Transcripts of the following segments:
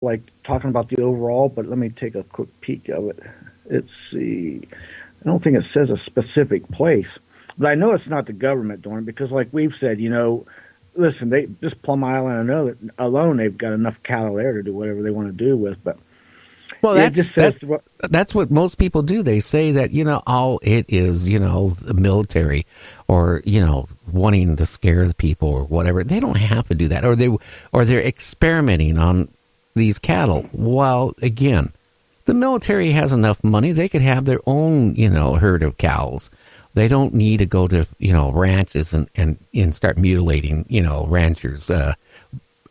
like talking about the overall, but let me take a quick peek of it. Let's see. I don't think it says a specific place, but I know it's not the government doing it because, like we've said, listen, they just Plum Island. I know that alone they've got enough cattle there to do whatever they want to do with. But well, that's what most people do. They say that it is the military, or wanting to scare the people or whatever. They don't have to do that, or they're experimenting on these cattle. Well, again, the military has enough money; they could have their own herd of cows. They don't need to go to ranches and start mutilating ranchers.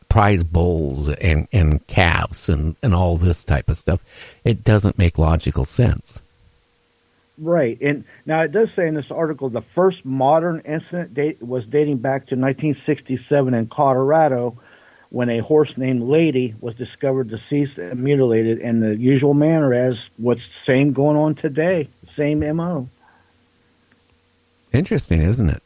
Prize bulls and calves and all this type of stuff. It doesn't make logical sense. Right. And now it does say in this article the first modern incident was dating back to 1967 in Colorado, when a horse named Lady was discovered deceased and mutilated in the usual manner as what's same going on today. Same MO. Interesting, isn't it?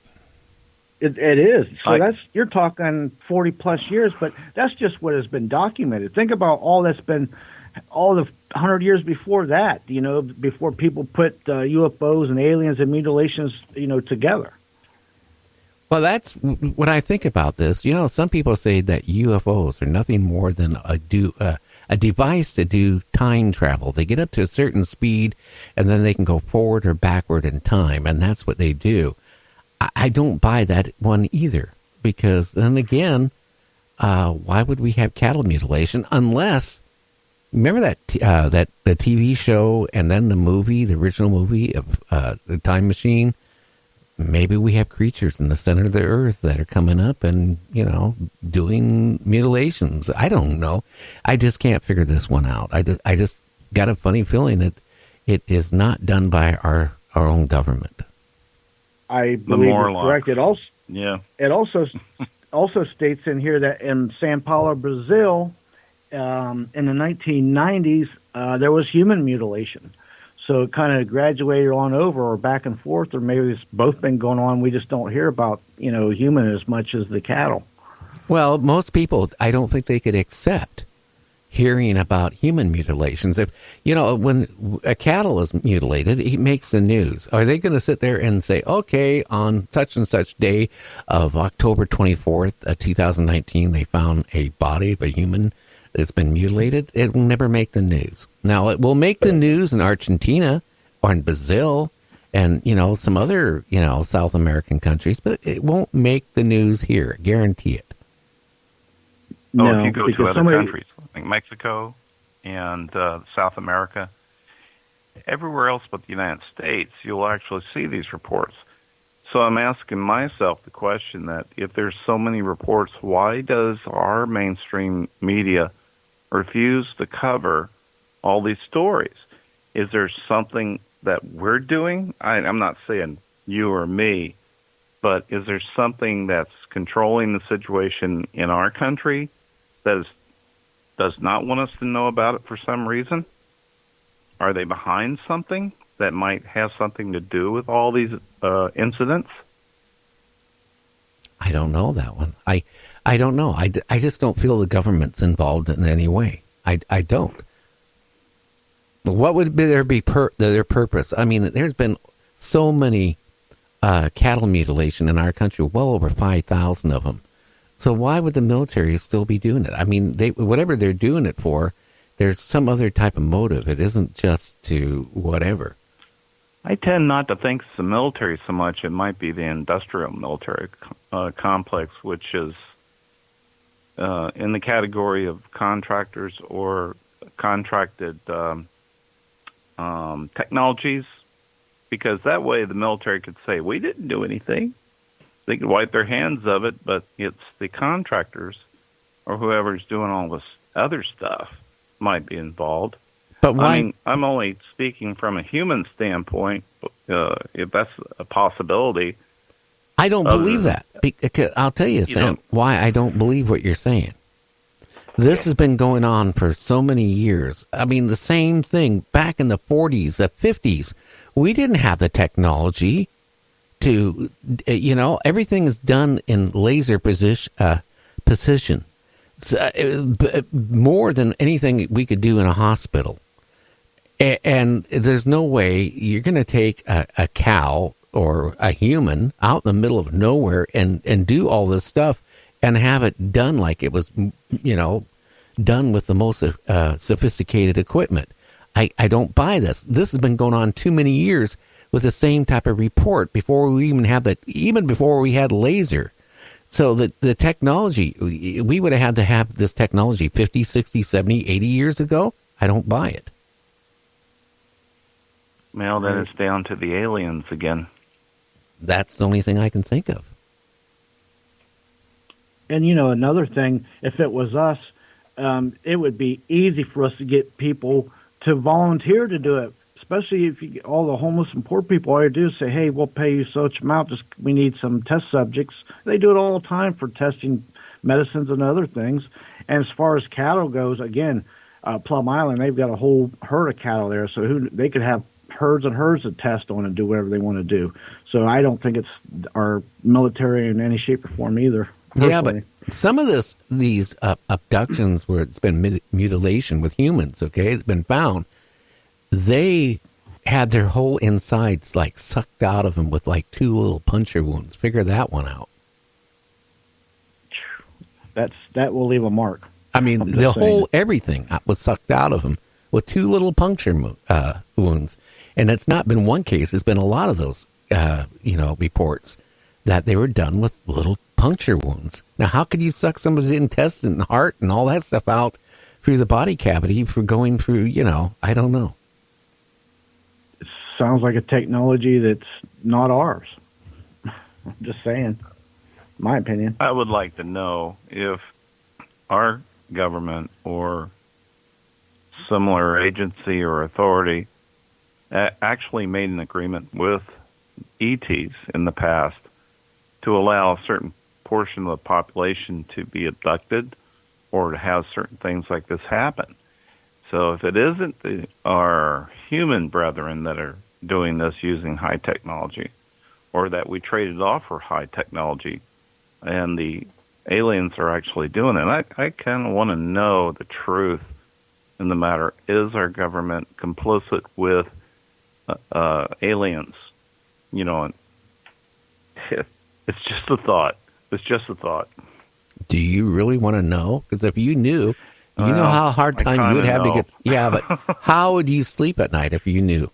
It is. So you're talking 40 plus years, but that's just what has been documented. Think about all the 100 years before that, before people put UFOs and aliens and mutilations, together. Well, that's when I think about this. Some people say that UFOs are nothing more than a device to do time travel. They get up to a certain speed, and then they can go forward or backward in time, and that's what they do. I don't buy that one either, because then again, why would we have cattle mutilation unless, remember that the TV show and then the movie, the original movie of the Time Machine? Maybe we have creatures in the center of the earth that are coming up and, doing mutilations. I don't know. I just can't figure this one out. I just got a funny feeling that it is not done by our own government. I believe you're correct. It also states in here that in Sao Paulo, Brazil, in the 1990s, there was human mutilation. So it kind of graduated on over, or back and forth, or maybe it's both been going on. We just don't hear about human as much as the cattle. Well, most people, I don't think they could accept hearing about human mutilations. If, when a cattle is mutilated, it makes the news. Are they going to sit there and say, okay, on such and such day of October 24th, 2019, they found a body of a human that's been mutilated? It will never make the news. Now, it will make the news in Argentina or in Brazil and, some other, South American countries, but it won't make the news here. Guarantee it. No, if you go to other countries, like Mexico and South America, everywhere else but the United States, you'll actually see these reports. So I'm asking myself the question that if there's so many reports, why does our mainstream media refuse to cover all these stories? Is there something that we're doing? I'm not saying you or me, but is there something that's controlling the situation in our country that does not want us to know about it for some reason? Are they behind something that might have something to do with all these incidents? I don't know that one. I don't know. I just don't feel the government's involved in any way. I don't. But what would be their purpose? I mean, there's been so many cattle mutilation in our country, well over 5,000 of them. So why would the military still be doing it? I mean, whatever they're doing it for, there's some other type of motive. It isn't just to whatever. I tend not to think it's the military so much. It might be the industrial military complex, which is in the category of contractors or contracted technologies, because that way the military could say, we didn't do anything. They could wipe their hands of it, but it's the contractors or whoever's doing all this other stuff might be involved. But why? I mean, I'm only speaking from a human standpoint, if that's a possibility. I don't believe that. I'll tell you, Sam, why I don't believe what you're saying. This has been going on for so many years. I mean, the same thing back in the 40s, the 50s. We didn't have the technology to, everything is done in laser precision. more than anything we could do in a hospital. And there's no way you're going to take a cow or a human out in the middle of nowhere and do all this stuff and have it done like it was, done with the most sophisticated equipment. I don't buy this. This has been going on too many years with the same type of report before we even had even before we had laser. So the technology, we would have had to have this technology 50, 60, 70, 80 years ago. I don't buy it. Well, then it's down to the aliens again. That's the only thing I can think of. And, another thing, if it was us, it would be easy for us to get people to volunteer to do it, especially if you get all the homeless and poor people. All you do is say, hey, we'll pay you such amount. We need some test subjects. They do it all the time for testing medicines and other things. And as far as cattle goes, again, Plum Island, they've got a whole herd of cattle there, so they could have herds and herds of test on and do whatever they want to do. So I don't think it's our military in any shape or form either. Personally. Yeah, but some of these abductions where it's been mutilation with humans, okay, it's been found, they had their whole insides like sucked out of them with like 2 little puncture wounds. Figure that one out. That will leave a mark. I mean, the whole everything was sucked out of them with 2 little puncture wounds. And it's not been one case. It's been a lot of those, reports that they were done with little puncture wounds. Now, how could you suck somebody's intestine and heart and all that stuff out through the body cavity for going through, I don't know. It sounds like a technology that's not ours. I'm just saying, my opinion. I would like to know if our government or similar agency or authority actually made an agreement with ETs in the past to allow a certain portion of the population to be abducted or to have certain things like this happen. So if it isn't our human brethren that are doing this using high technology, or that we traded off for high technology, and the aliens are actually doing it, I kind of want to know the truth in the matter. Is our government complicit with aliens? It's just a thought. It's just a thought. Do you really want to know? Because if you knew, you know how hard time you would have to get. Yeah, but how would you sleep at night if you knew?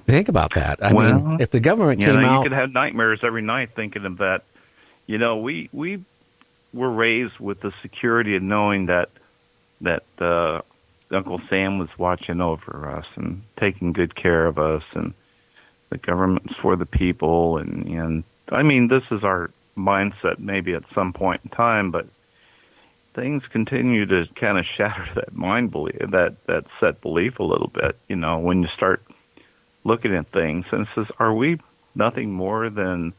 Think about that. I mean, if the government came out, you could have nightmares every night thinking of that. We were raised with the security of knowing that Uncle Sam was watching over us and taking good care of us, and the government's for the people. And I mean, this is our mindset maybe at some point in time, but things continue to kind of shatter that belief, that set belief a little bit, when you start looking at things. And it says, are we nothing more than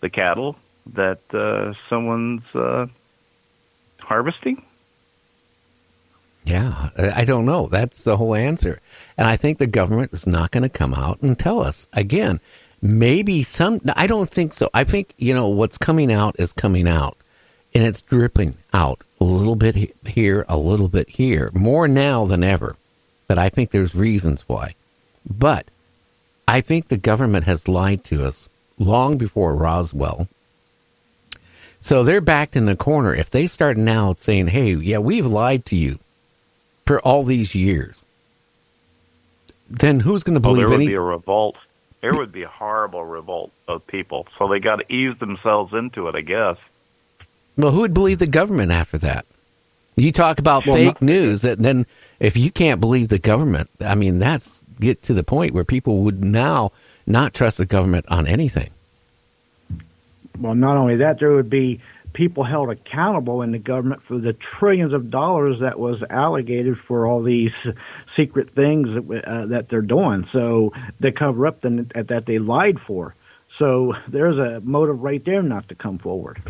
the cattle that someone's harvesting? Yeah, I don't know. That's the whole answer. And I think the government is not going to come out and tell us. Again, maybe I don't think so. I think, what's coming out is coming out. And it's dripping out a little bit here, a little bit here. More now than ever. But I think there's reasons why. But I think the government has lied to us long before Roswell. So they're backed in the corner. If they start now saying, hey, yeah, we've lied to you for all these years, then who's going to believe there would be a revolt. There would be a horrible revolt of people. So they got to ease themselves into it, I guess. Well, who would believe the government after that? You talk about fake news, and then if you can't believe the government, I mean, that's get to the point where people would now not trust the government on anything. Well, not only that, there would be people held accountable in the government for the trillions of dollars that was allocated for all these secret things that they're doing. So they cover up that they lied for. So there's a motive right there not to come forward.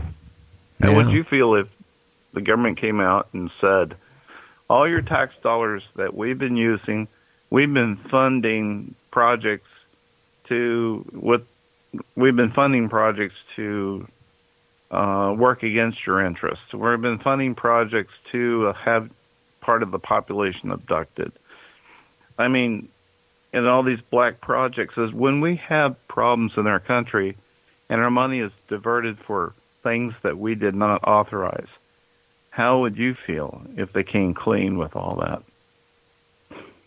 And would you feel if the government came out and said, all your tax dollars that we've been using, we've been funding projects with we've been funding projects to work against your interests. We've been funding projects to have part of the population abducted. I mean, in all these black projects, is when we have problems in our country and our money is diverted for things that we did not authorize, how would you feel if they came clean with all that?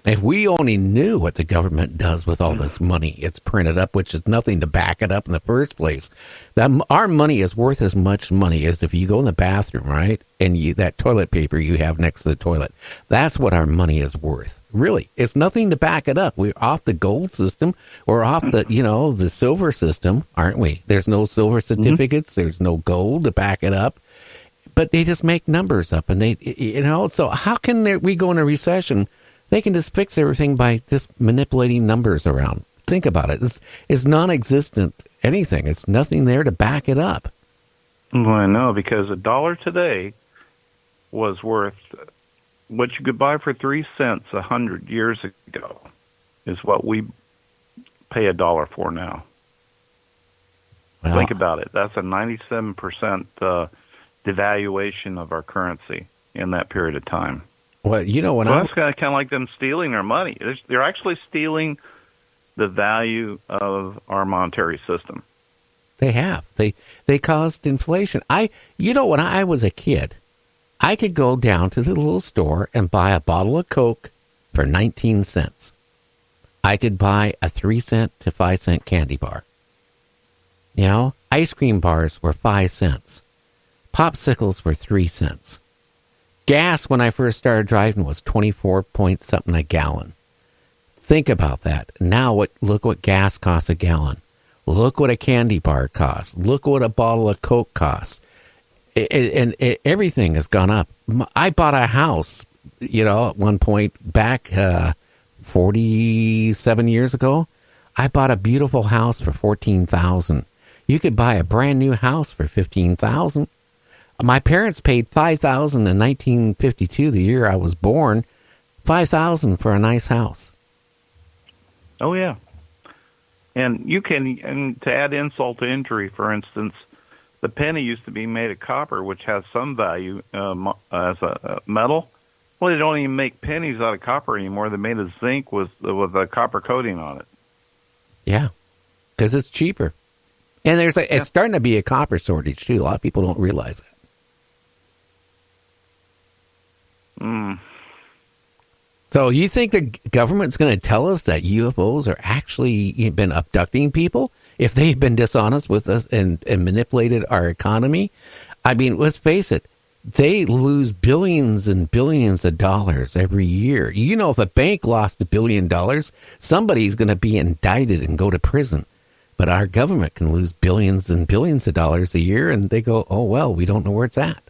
If we only knew what the government does with all this money it's printed up, which is nothing to back it up in the first place, that our money is worth as much money as if you go in the bathroom, right, and that toilet paper you have next to the toilet. That's what our money is worth. Really, it's nothing to back it up. We're off the gold system. We're off the silver system, aren't we? There's no silver certificates. Mm-hmm. There's no gold to back it up. But they just make numbers up, and so how can we go in a recession? They can just fix everything by just manipulating numbers around. Think about it. It's non-existent anything. It's nothing there to back it up. Well, I know, because $1 today was worth what you could buy for 3 cents 100 years ago is what we pay $1 for now. Well, think about it. That's a 97% devaluation of our currency in that period of time. Well, that's kind of like them stealing our money. They're actually stealing the value of our monetary system. They have. They caused inflation. When I was a kid, I could go down to the little store and buy a bottle of Coke for 19 cents. I could buy a 3 cent to 5 cent candy bar. Ice cream bars were 5 cents. Popsicles were 3 cents. Gas, when I first started driving, was 24 point something a gallon. Think about that. Now, look what gas costs a gallon. Look what a candy bar costs. Look what a bottle of Coke costs. And everything has gone up. I bought a house, at one point back 47 years ago. I bought a beautiful house for $14,000. You could buy a brand new house for $15,000. My parents paid $5,000 in 1952, the year I was born, $5,000 for a nice house. Oh, yeah. And and to add insult to injury, for instance, the penny used to be made of copper, which has some value as a metal. Well, they don't even make pennies out of copper anymore. They're made of zinc with a copper coating on it. Yeah, because it's cheaper. And it's starting to be a copper shortage, too. A lot of people don't realize that. So you think the government's going to tell us that UFOs are actually been abducting people if they've been dishonest with us and manipulated our economy? I mean, let's face it. They lose billions and billions of dollars every year. If a bank lost $1 billion, somebody's going to be indicted and go to prison. But our government can lose billions and billions of dollars a year, and they go, oh, well, we don't know where it's at.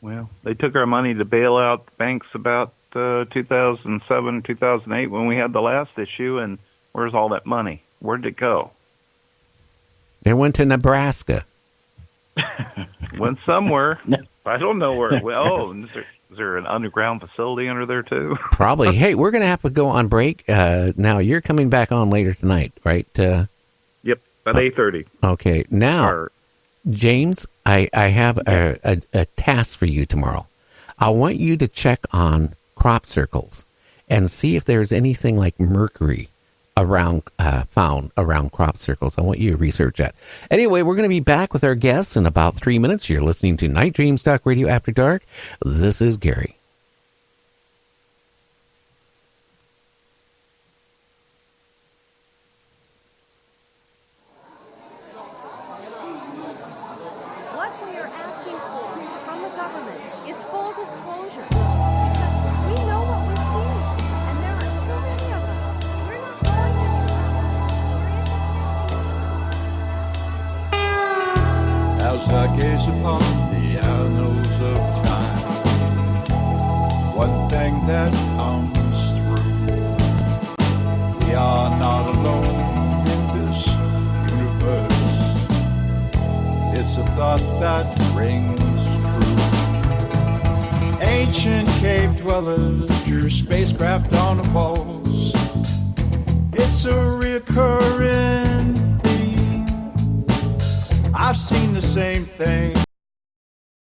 Well, they took our money to bail out banks about 2007, 2008 when we had the last issue, and where's all that money? Where did it go? It went to Nebraska. Went somewhere. I don't know where it went. Oh, is there an underground facility under there, too? Probably. Hey, we're going to have to go on break. Now, you're coming back on later tonight, right? Yep, at 8:30. Okay. Now, James, I have a task for you tomorrow. I want you to check on crop circles and see if there's anything like mercury found around crop circles. I want you to research that. Anyway, we're going to be back with our guests in about 3 minutes. You're listening to Night Dreams Talk Radio After Dark. This is Gary. I gaze upon the annals of time, one thing that comes through: we are not alone in this universe. It's a thought that rings true. Ancient cave dwellers drew spacecraft on the walls. It's a recurring I've seen the same thing.